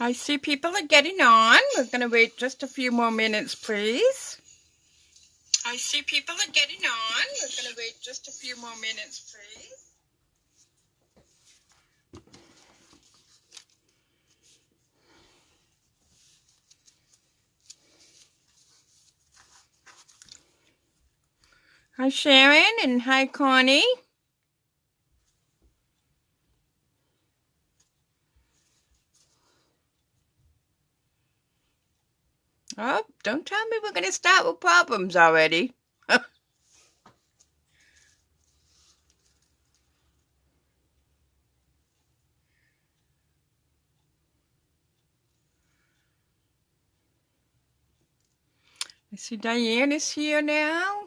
I see people are getting on. We're going to wait just a few more minutes, please. I see people are getting on. We're going to wait just a few more minutes, please. Hi, Sharon, and hi, Connie. Oh, don't tell me we're going to start with problems already. I see Diane is here now.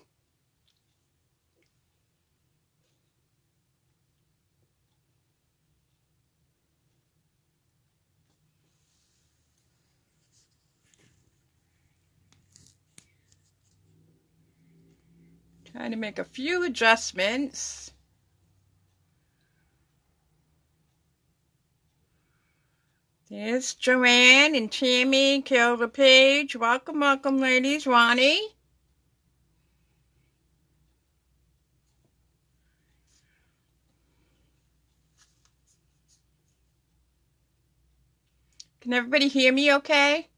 Trying to make a few adjustments. There's Joanne and Tammy, Carol LePage. Welcome, welcome, ladies. Ronnie. Can everybody hear me okay?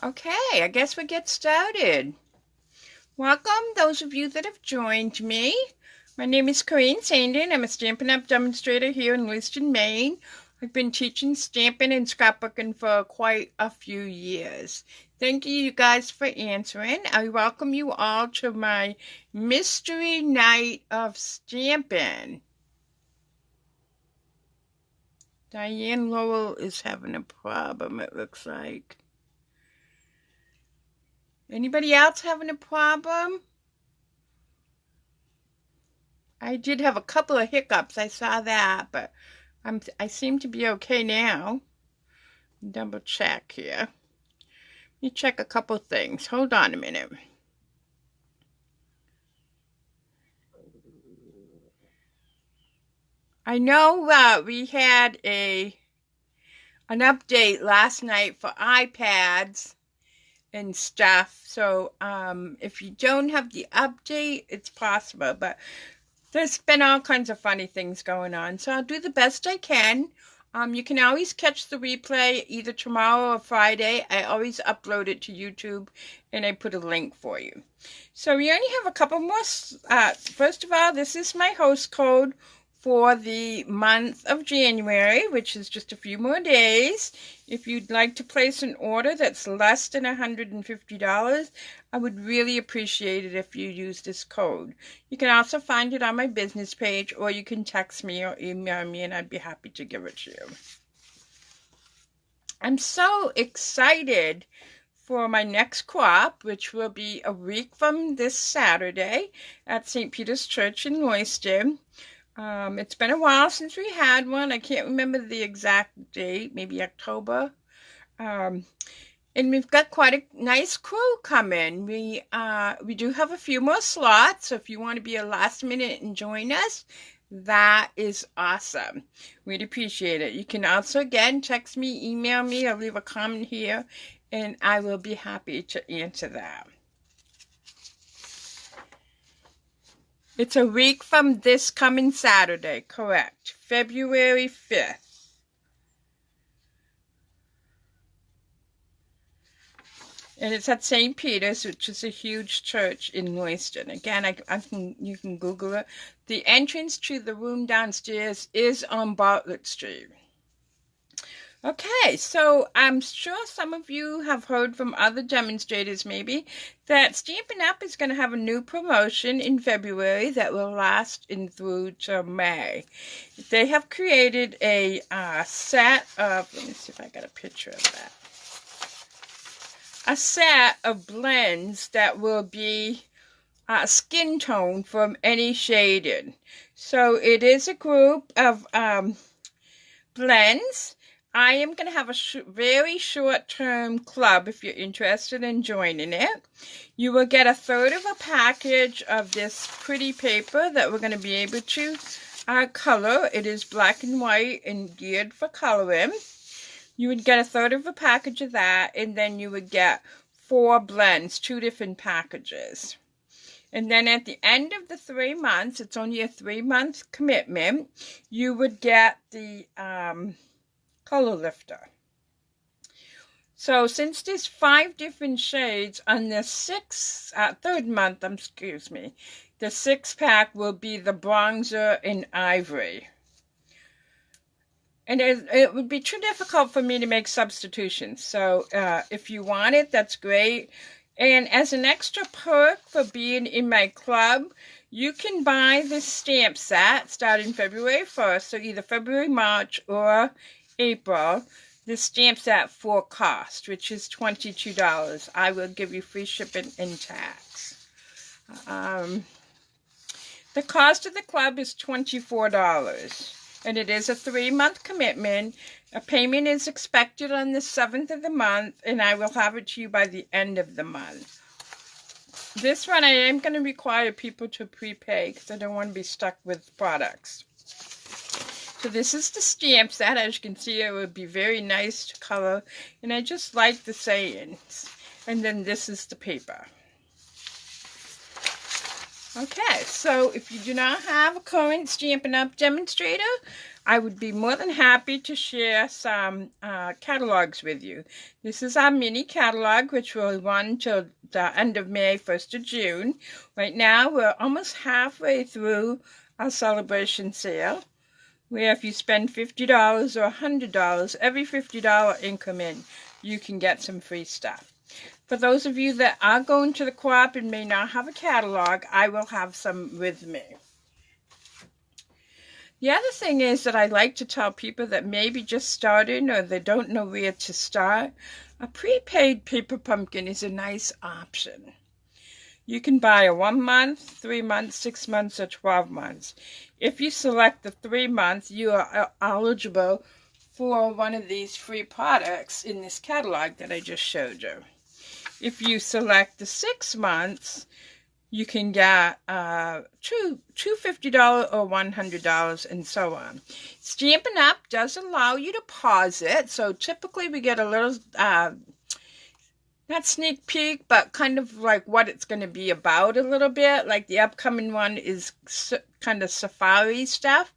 Okay, I guess we get started. Welcome, those of you that have joined me. My name is Corinne Sandin. I'm a Stampin' Up! Demonstrator here in Lewiston, Maine. I've been teaching stamping and scrapbooking for quite a few years. Thank you guys for answering. I welcome you all to my Mystery Night of Stampin'. Diane Lowell is having a problem, it looks like. Anybody else having a problem? I did have a couple of hiccups. I saw that, but I seem to be okay now. Double check here. Let me check a couple things. Hold on a minute. I know we had an update last night for iPads and stuff. So if you don't have the update, it's possible, but there's been all kinds of funny things going on, so I'll do the best I can. You can always catch the replay either tomorrow or Friday. I always upload it to YouTube, and I put a link for you. So we only have a couple more. First of all, this is my host code for the month of January, which is just a few more days. If you'd like to place an order that's less than $150, I would really appreciate it if you use this code. You can also find it on my business page, or you can text me or email me, and I'd be happy to give it to you. I'm so excited for my next crop, which will be a week from this Saturday at St. Peter's Church in Lewiston. It's been a while since we had one. I can't remember the exact date, maybe October. And we've got quite a nice crew coming. We do have a few more slots, so if you want to be a last minute and join us, that is awesome. We'd appreciate it. You can also, again, text me, email me, or leave a comment here, and I will be happy to answer that. It's a week from this coming Saturday, correct. February 5th. And it's at St. Peter's, which is a huge church in Lewiston. Again, you can Google it. The entrance to the room downstairs is on Bartlett Street. Okay, so I'm sure some of you have heard from other demonstrators maybe that Stampin' Up! Is going to have a new promotion in February that will last through to May. They have created a set of, let me see if I got a picture of that. A set of blends that will be skin tone from any shaded. So it is a group of blends. I am going to have a very short-term club if you're interested in joining it. You will get 1/3 of a package of this pretty paper that we're going to be able to color. It is black and white and geared for coloring. You would get 1/3 of a package of that, and then you would get 4 blends, 2 different packages. And then at the end of the 3 months, it's only a 3-month commitment, you would get the color lifter. So since there's 5 different shades on the 3rd month, the 6-pack will be the bronzer and ivory. And it would be too difficult for me to make substitutions. So if you want it, that's great. And as an extra perk for being in my club, you can buy this stamp set starting February 1st. So either February, March, or April. This stamp set for cost, which is $22. I will give you free shipping and tax. The cost of the club is $24. And it is a 3-month commitment. A payment is expected on the 7th of the month, and I will have it to you by the end of the month. This one I am going to require people to prepay because I don't want to be stuck with products. So this is the stamp set. As you can see, it would be very nice to color, and I just like the sayings. And then this is the paper. Okay, so if you do not have a current Stampin' Up! Demonstrator, I would be more than happy to share some catalogs with you. This is our mini catalog, which will run till the end of May, 1st of June. Right now, we're almost halfway through our celebration sale, where if you spend $50 or $100, every $50 increment, you can get some free stuff. For those of you that are going to the co-op and may not have a catalog, I will have some with me. The other thing is that I like to tell people that maybe just starting or they don't know where to start, a prepaid paper pumpkin is a nice option. You can buy a 1 month, 3 months, 6 months, or 12 months. If you select the 3 months, you are eligible for one of these free products in this catalog that I just showed you. If you select the 6 months, you can get two $50 or $100 and so on. Stampin' Up! Does allow you to pause it. So typically we get a little, not sneak peek, but kind of like what it's going to be about a little bit. Like the upcoming one is kind of safari stuff.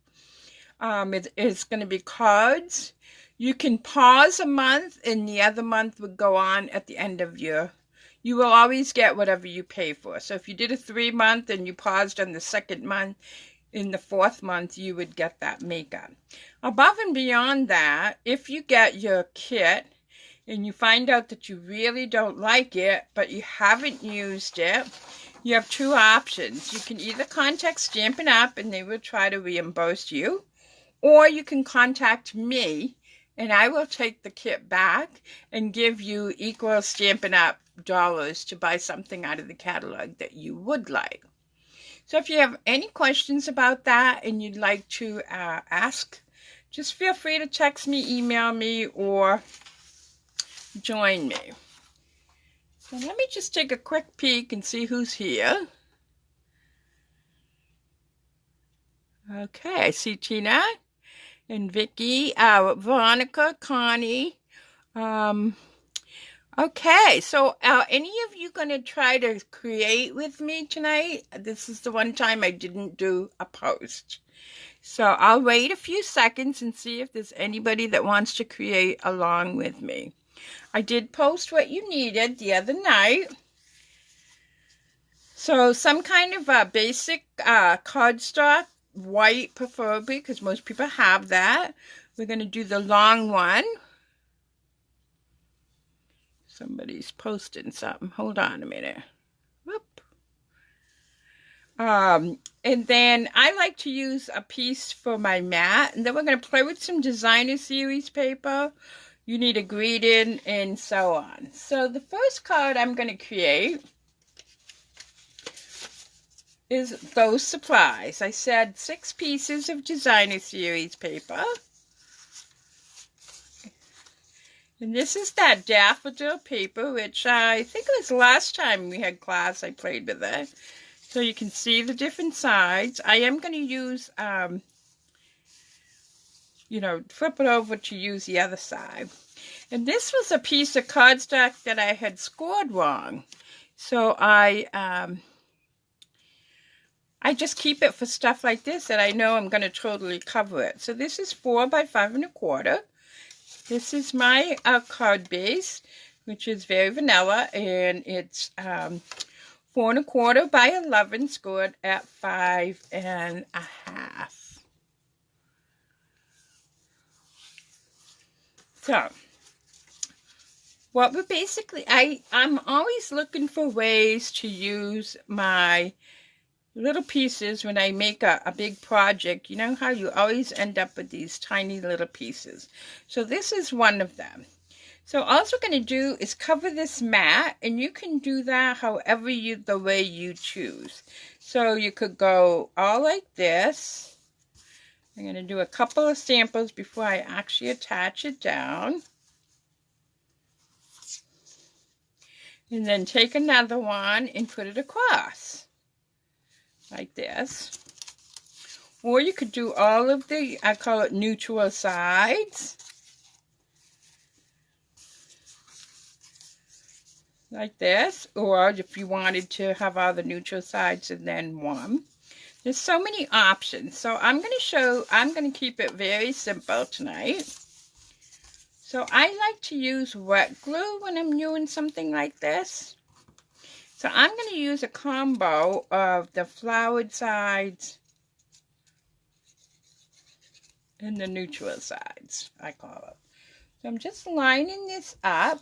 It's going to be cards. You can pause a month and the other month would go on at the end of your. You will always get whatever you pay for. So if you did a 3-month and you paused on the 2nd month, in the 4th month you would get that makeup. Above and beyond that, if you get your kit and you find out that you really don't like it, but you haven't used it, you have 2 options. You can either contact Stampin' Up! And they will try to reimburse you, or you can contact me and I will take the kit back and give you equal Stampin' Up! Dollars to buy something out of the catalog that you would like. So if you have any questions about that and you'd like to ask, just feel free to text me, email me, or join me. So let me just take a quick peek and see who's here. Okay, I see Tina and Vicky, Veronica, Connie. Okay, so are any of you going to try to create with me tonight? This is the one time I didn't do a post. So I'll wait a few seconds and see if there's anybody that wants to create along with me. I did post what you needed the other night. So some kind of a basic cardstock, white preferably, because most people have that. We're going to do the long one. Somebody's posting something. Hold on a minute. Whoop. And then I like to use a piece for my mat. And then we're going to play with some designer series paper. You need a greeting and so on. So the first card I'm going to create is those supplies. I said 6 pieces of designer series paper. And this is that daffodil paper, which I think it was last time we had class I played with it. So you can see the different sides. I am going to use, you know, flip it over to use the other side. And this was a piece of cardstock that I had scored wrong. So I just keep it for stuff like this that I know I'm going to totally cover it. So this is 4 by 5 1/4. This is my card base, which is very vanilla, and it's 4 1/4 by 11, scored at 5 1/2. So, what we're basically, I'm always looking for ways to use my little pieces when I make a big project. You know how you always end up with these tiny little pieces. So this is one of them. So all we're going to do is cover this mat, and you can do that however the way you choose. So you could go all like this. I'm going to do a couple of samples before I actually attach it down. And then take another one and put it across. Like this. Or you could do all of the, I call it neutral sides. Like this. Or if you wanted to have all the neutral sides and then one. There's so many options. So I'm going to keep it very simple tonight. So I like to use wet glue when I'm doing something like this. So I'm going to use a combo of the flowered sides and the neutral sides, I call it. So I'm just lining this up.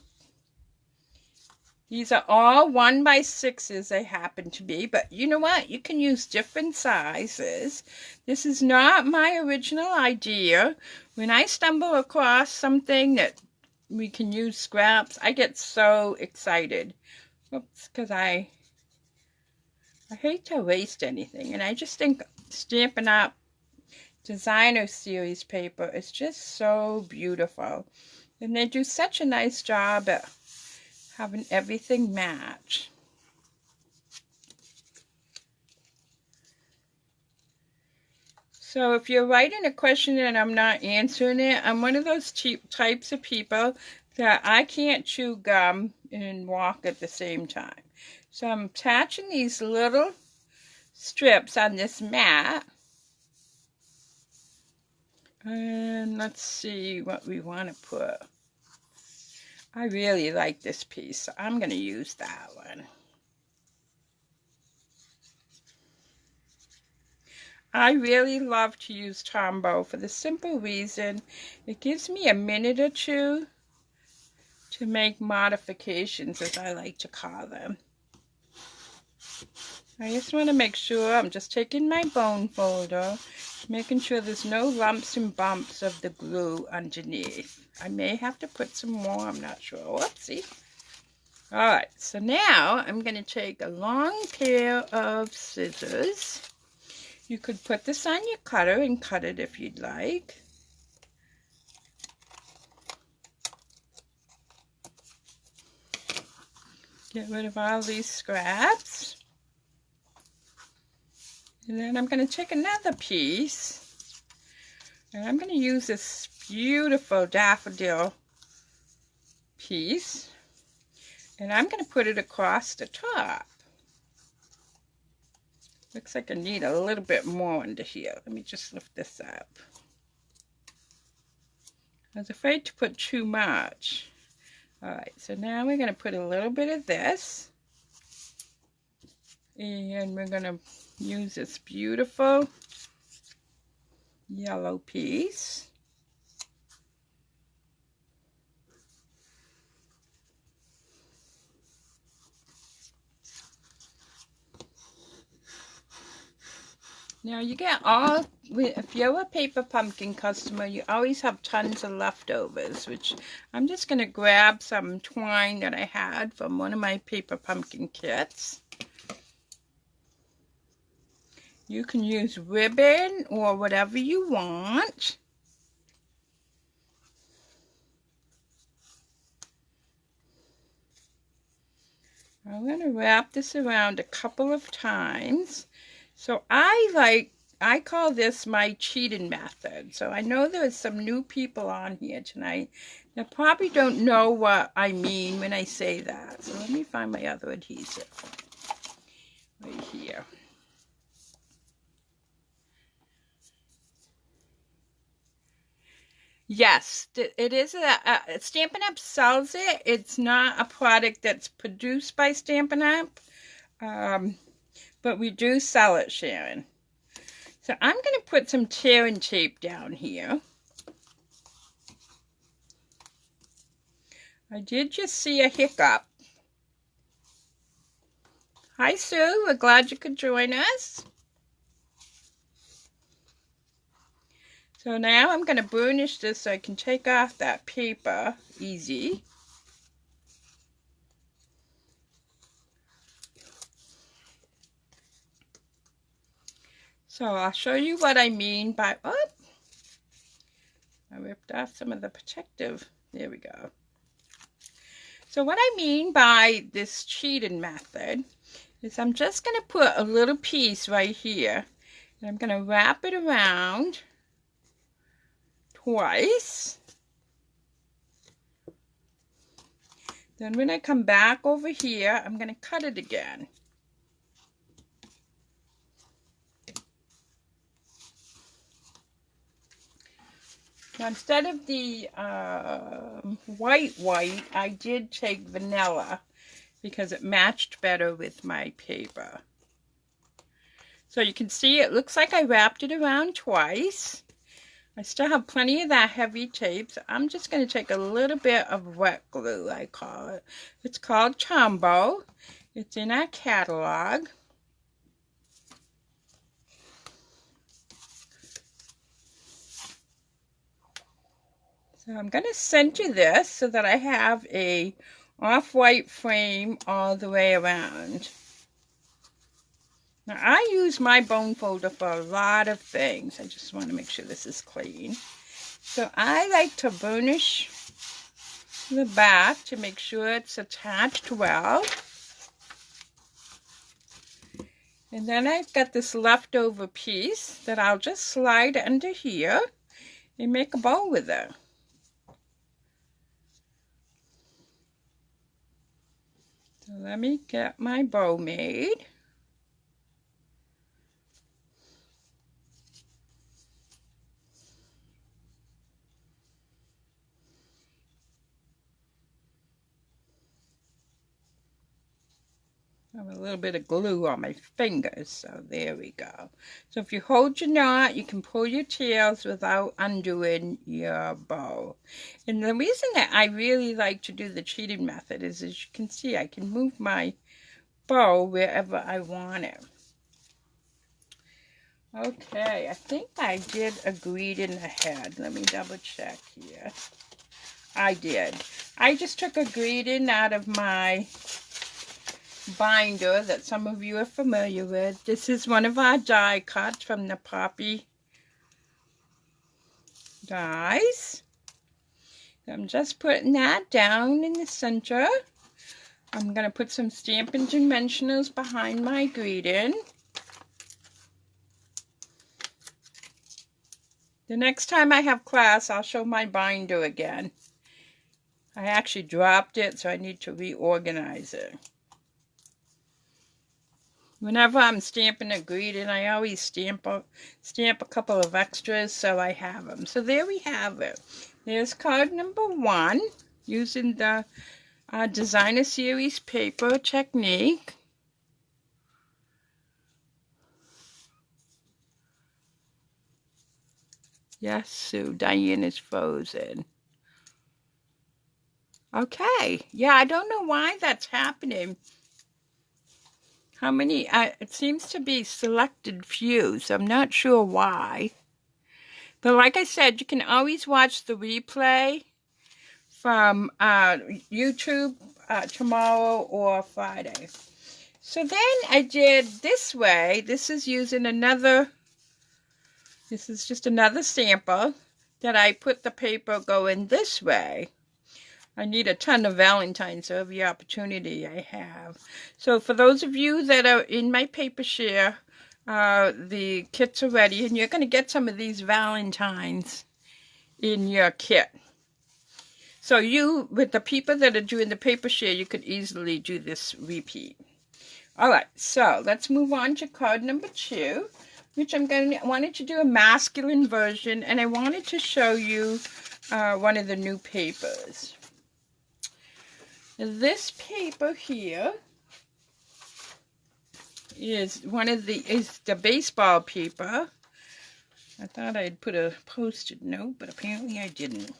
These are all 1 by 6s, they happen to be, but you know what? You can use different sizes. This is not my original idea. When I stumble across something that we can use scraps, I get so excited. Oops, because I hate to waste anything, and I just think Stampin' Up! Designer Series paper is just so beautiful, and they do such a nice job at having everything match. So if you're writing a question and I'm not answering it, I'm one of those types of people that I can't chew gum and walk at the same time. So I'm attaching these little strips on this mat. And let's see what we want to put. I really like this piece, so I'm going to use that one. I really love to use Tombow for the simple reason it gives me a minute or two to make modifications, as I like to call them. I just want to make sure I'm just taking my bone folder, making sure there's no lumps and bumps of the glue underneath. I may have to put some more, I'm not sure. Whoopsie. Alright, so now I'm going to take a long pair of scissors. You could put this on your cutter and cut it if you'd like. Get rid of all these scraps. And then I'm going to take another piece, and I'm going to use this beautiful daffodil piece, and I'm going to put it across the top. Looks like I need a little bit more under here. Let me just lift this up. I was afraid to put too much. Alright, so now we're going to put a little bit of this. And we're going to use this beautiful yellow piece. Now you get all, if you're a paper pumpkin customer, you always have tons of leftovers, which I'm just going to grab some twine that I had from one of my paper pumpkin kits. You can use ribbon or whatever you want. I'm going to wrap this around a couple of times. So I call this my cheating method. So I know there's some new people on here tonight that probably don't know what I mean when I say that. So let me find my other adhesive right here. Yes, it is Stampin' Up! Sells it. It's not a product that's produced by Stampin' Up!, but we do sell it, Sharon. So I'm going to put some tearing tape down here. I did just see a hiccup. Hi, Sue. We're glad you could join us. So now I'm going to burnish this so I can take off that paper easy. So I'll show you what I mean by, I ripped off some of the protective, there we go. So what I mean by this cheating method is I'm just going to put a little piece right here, and I'm going to wrap it around twice. Then when I come back over here, I'm going to cut it again. Now, instead of the white, I did take vanilla because it matched better with my paper. So you can see it looks like I wrapped it around twice. I still have plenty of that heavy tape, so I'm just going to take a little bit of wet glue, I call it. It's called Tombow. It's in our catalog. So I'm going to center this so that I have a off-white frame all the way around. Now I use my bone folder for a lot of things. I just want to make sure this is clean. So I like to burnish the back to make sure it's attached well. And then I've got this leftover piece that I'll just slide under here and make a bow with it. So let me get my bow made. I have a little bit of glue on my fingers, so there we go. So if you hold your knot, you can pull your tails without undoing your bow. And the reason that I really like to do the cheating method is, as you can see, I can move my bow wherever I want it. Okay, I think I did a greed in the head. Let me double check here. I did. I just took a greeting out of my binder that some of you are familiar with. This is one of our die cuts from the Poppy dies. I'm just putting that down in the center. I'm going to put some Stampin' Dimensionals behind my greeting. The next time I have class, I'll show my binder again. I actually dropped it, so I need to reorganize it. Whenever I'm stamping a greeting, I always stamp a couple of extras so I have them. So there we have it. There's card number 1 using the Designer Series paper technique. Yes, Sue, Diane is frozen. Okay, yeah, I don't know why that's happening. How many, it seems to be selected few, so I'm not sure why. But like I said, you can always watch the replay from YouTube tomorrow or Friday. So then I did this way. This is using another, this is just another sample that I put the paper going this way. I need a ton of Valentine's, so every opportunity I have. So for those of you that are in my paper share, the kits are ready, and you're going to get some of these Valentines in your kit. So you, with the people that are doing the paper share, you could easily do this repeat. All right, so let's move on to card number 2, which wanted to do a masculine version, and I wanted to show you one of the new papers. This paper here is the baseball paper. I thought I'd put a post-it note, but apparently I didn't.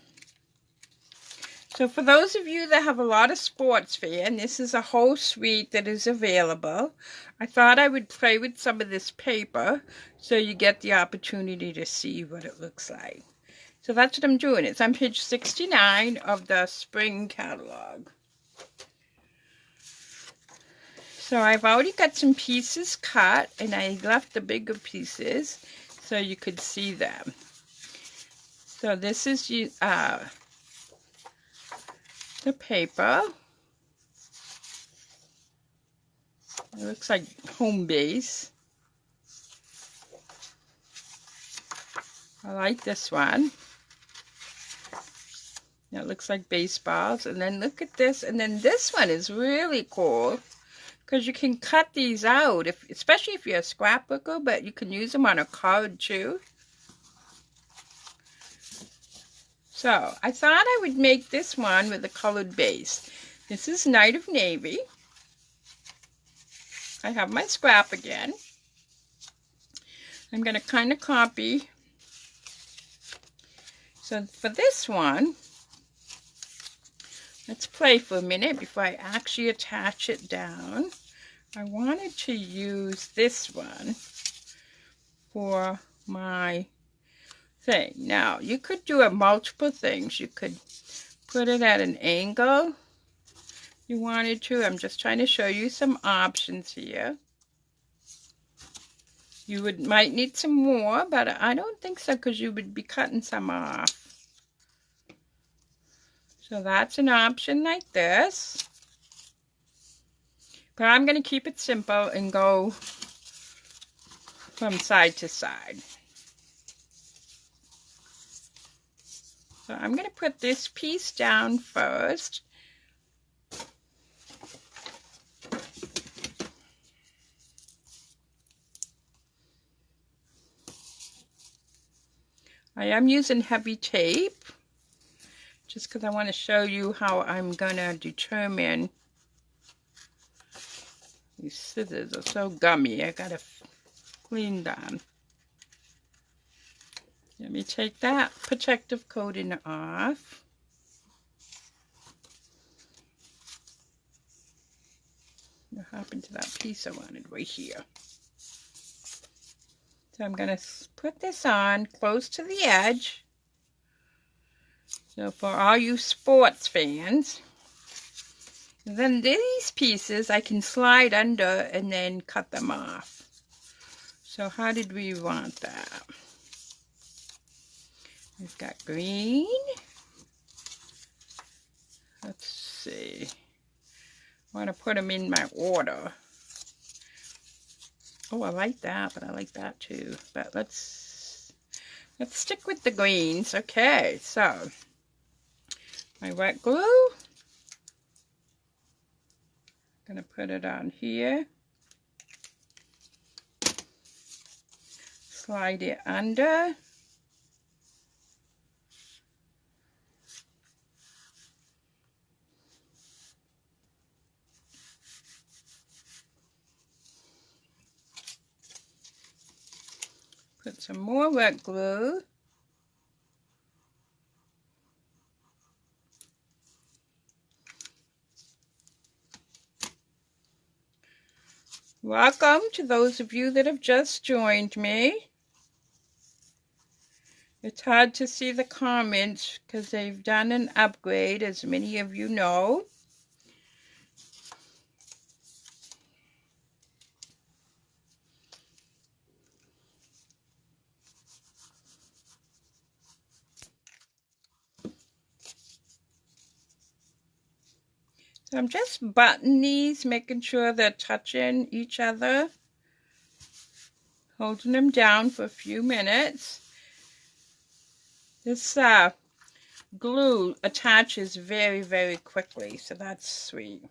So for those of you that have a lot of sports fan, this is a whole suite that is available. I thought I would play with some of this paper so you get the opportunity to see what it looks like. So that's what I'm doing. It's on page 69 of the spring catalog. So I've already got some pieces cut, and I left the bigger pieces so you could see them. So this is the paper. It looks like home base. I like this one. It looks like baseballs. And then look at this. And then this one is really cool because you can cut these out, especially if you're a scrapbooker, but you can use them on a card too. So I thought I would make this one with a colored base. This is Night of Navy. I have my scrap again. I'm going to kind of copy. So for this one, let's play for a minute before I actually attach it down. I wanted to use this one for my thing. Now, you could do multiple things. You could put it at an angle if you wanted to. I'm just trying to show you some options here. You might need some more, but I don't think so because you would be cutting some off. So that's an option like this. But I'm going to keep it simple and go from side to side. So I'm going to put this piece down first. I am using heavy tape just because I want to show you how I'm going to determine. These scissors are so gummy. I got to clean them. Let me take that protective coating off. What happened to that piece I wanted right here? So I'm going to put this on close to the edge. So for all you sports fans, then these pieces I can slide under and then cut them off. So how did we want that? We've got green. Let's see. I want to put them in my order. Oh, I like that, but I like that too. But let's stick with the greens. Okay, so my wet glue. I'm going to put it on here. Slide it under. Put some more wet glue. Welcome to those of you that have just joined me. It's hard to see the comments because they've done an upgrade, as many of you know. So I'm just buttoning these, making sure they're touching each other. Holding them down for a few minutes. This glue attaches very, very quickly, so that's sweet.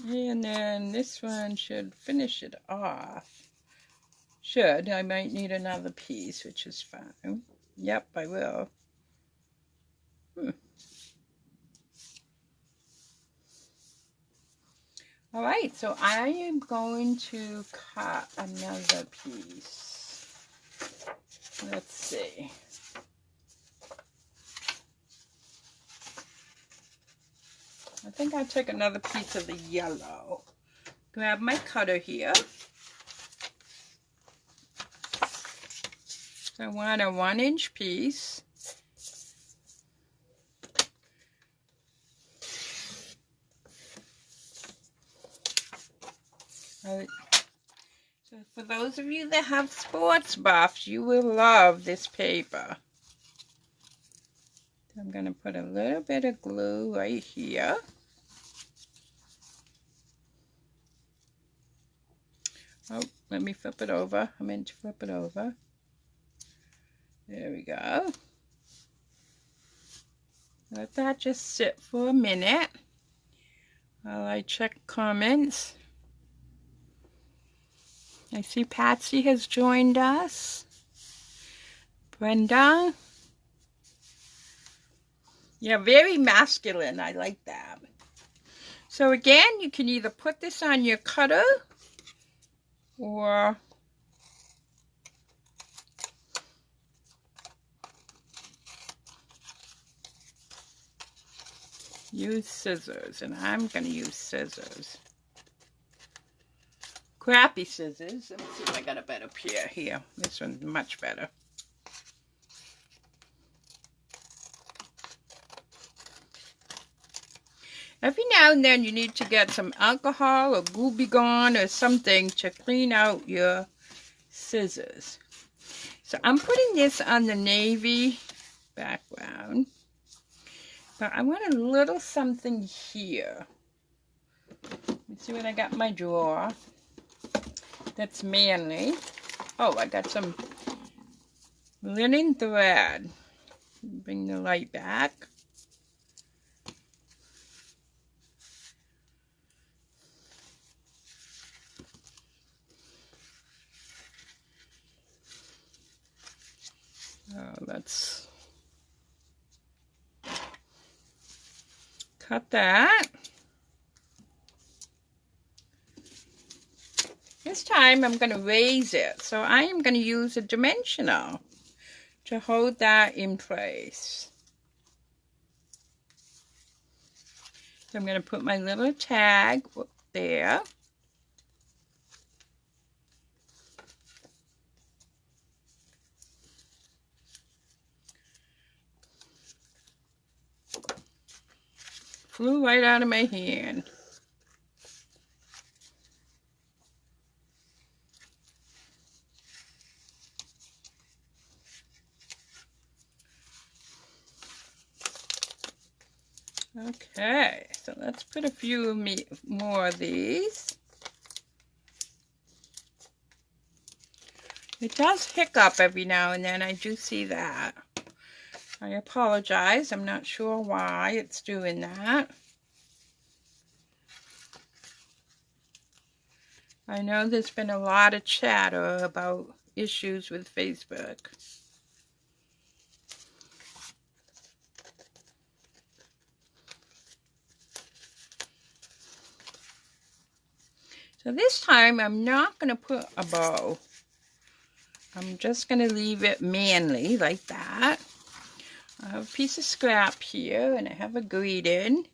And then this one should finish it off. Should. I might need another piece, which is fine. Yep, I will. All right, so I am going to cut another piece. Let's see. I think I'll take another piece of the yellow. Grab my cutter here. So I want a 1-inch piece. So for those of you that have sports buffs, you will love this paper. So I'm going to put a little bit of glue right here. Oh, let me flip it over. I meant to flip it over. There we go. Let that just sit for a minute while I check comments. I see Patsy has joined us. Brenda. Yeah, very masculine. I like that. So again, you can either put this on your cutter or use scissors, and I'm going to use scissors. Crappy scissors. Let me see if I got a better pair here. This one's much better. Every now and then you need to get some alcohol or Glue Gone or something to clean out your scissors. So I'm putting this on the navy background. But I want a little something here. Let's see what I got in my drawer. That's manly. Oh, I got some linen thread. Bring the light back. Let's cut that. This time I'm going to raise it. So I am going to use a dimensional to hold that in place. So I'm going to put my little tag there. Flew right out of my hand. Okay, so let's put a few more of these. It does hiccup every now and then, I do see that. I apologize, I'm not sure why it's doing that. I know there's been a lot of chatter about issues with Facebook. So this time I'm not going to put a bow. I'm just going to leave it manly like that. I have a piece of scrap here and I have a greeting.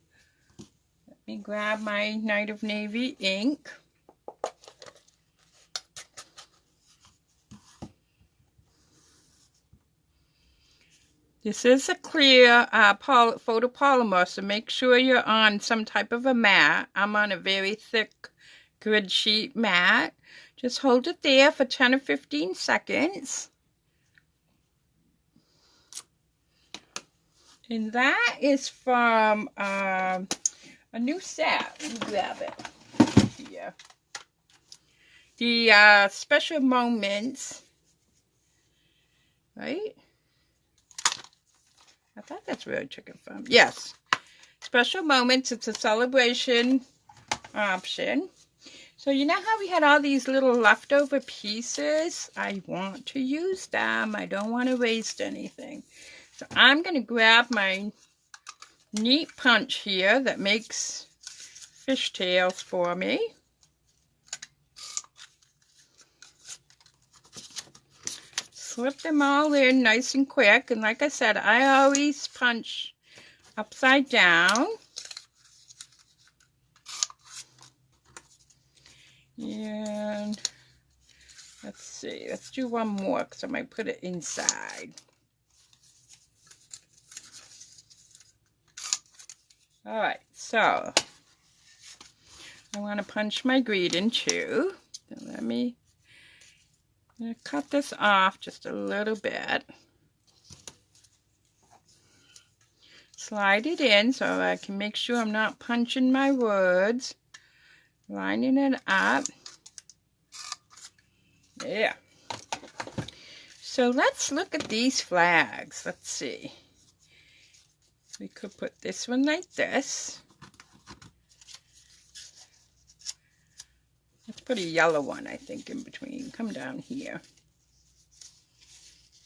Let me grab my Night of Navy ink. This is a clear photopolymer, so make sure you're on some type of a mat. I'm on a very thick grid sheet mat. Just hold it there for 10 or 15 seconds. And that is from a new set. Let me grab it here. The Special Moments, right? I thought that's where I took it from. Yes. Special Moments. It's a celebration option. So you know how we had all these little leftover pieces? I want to use them. I don't want to waste anything. So I'm going to grab my neat punch here that makes fishtails for me. Slip them all in nice and quick. And like I said, I always punch upside down. And let's see. Let's do one more because I might put it inside. Alright, so I want to punch my greeting too. So let me cut this off just a little bit. Slide it in so I can make sure I'm not punching my words. Lining it up. Yeah. So let's look at these flags. Let's see. We could put this one like this. Let's put a yellow one, I think, in between. Come down here.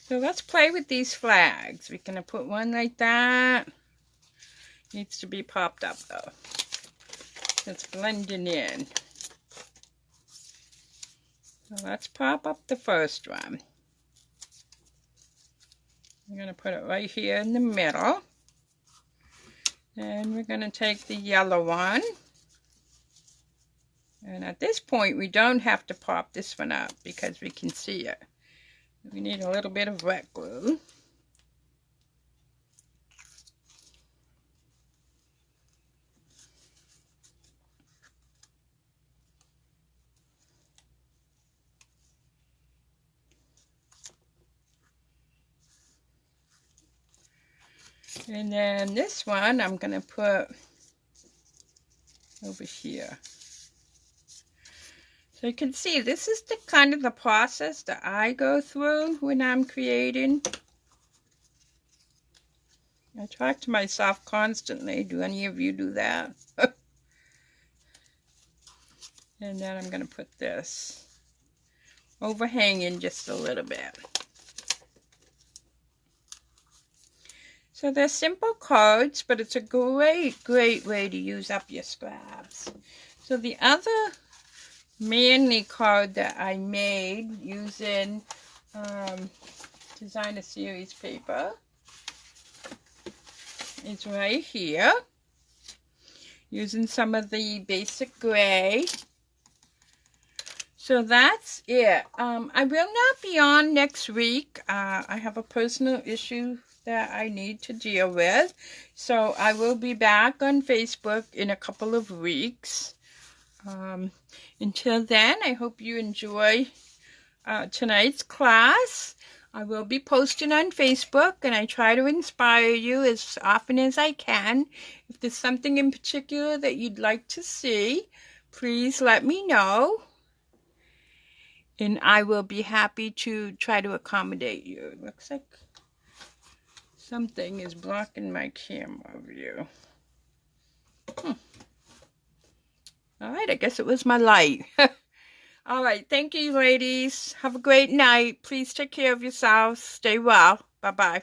So let's play with these flags. We're going to put one like that. Needs to be popped up, though. It's blending in. So let's pop up the first one. I'm going to put it right here in the middle. And we're going to take the yellow one. And at this point, we don't have to pop this one up because we can see it. We need a little bit of wet glue. And then this one I'm going to put over here. So you can see this is the kind of the process that I go through when I'm creating. I talk to myself constantly. Do any of you do that? And then I'm going to put this overhanging just a little bit. So they're simple cards, but it's a great way to use up your scraps. So the other manly card that I made using Designer Series paper is right here. Using some of the basic gray. So that's it. I will not be on next week. I have a personal issue that I need to deal with. So I will be back on Facebook in a couple of weeks. Until then, I hope you enjoy tonight's class. I will be posting on Facebook, and I try to inspire you as often as I can. If there's something in particular that you'd like to see, please let me know. And I will be happy to try to accommodate you. It looks like something is blocking my camera view. Alright, I guess it was my light. Alright, thank you, ladies. Have a great night. Please take care of yourselves. Stay well. Bye-bye.